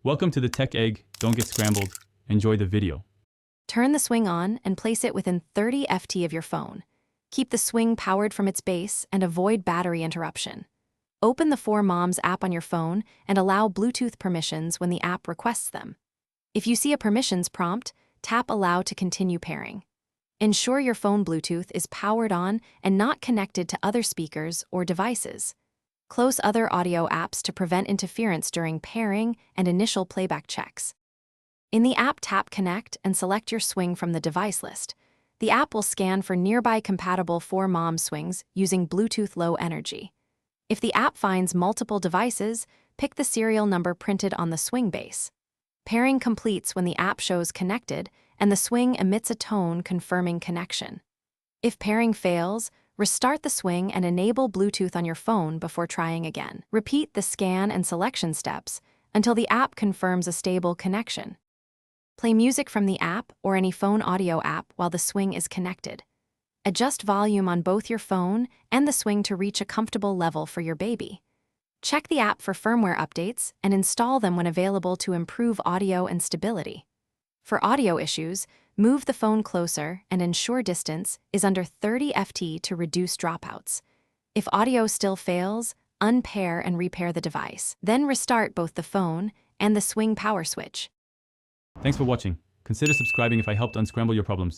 Welcome to the Tech Egg. Don't get scrambled. Enjoy the video. Turn the swing on and place it within 30 ft of your phone. Keep the swing powered from its base and avoid battery interruption. Open the 4Moms app on your phone and allow Bluetooth permissions when the app requests them. If you see a permissions prompt, tap Allow to continue pairing. Ensure your phone Bluetooth is powered on and not connected to other speakers or devices. Close other audio apps to prevent interference during pairing and initial playback checks. In the app, tap Connect and select your swing from the device list. The app will scan for nearby compatible 4Mom swings using Bluetooth Low Energy. If the app finds multiple devices, pick the serial number printed on the swing base. Pairing completes when the app shows connected and the swing emits a tone confirming connection. If pairing fails, restart the swing and enable Bluetooth on your phone before trying again. Repeat the scan and selection steps until the app confirms a stable connection. Play music from the app or any phone audio app while the swing is connected. Adjust volume on both your phone and the swing to reach a comfortable level for your baby. Check the app for firmware updates and install them when available to improve audio and stability. For audio issues, move the phone closer and ensure distance is under 30 ft to reduce dropouts. If audio still fails, unpair and repair the device. Then restart both the phone and the swing power switch. Thanks for watching. Consider subscribing if I helped unscramble your problems.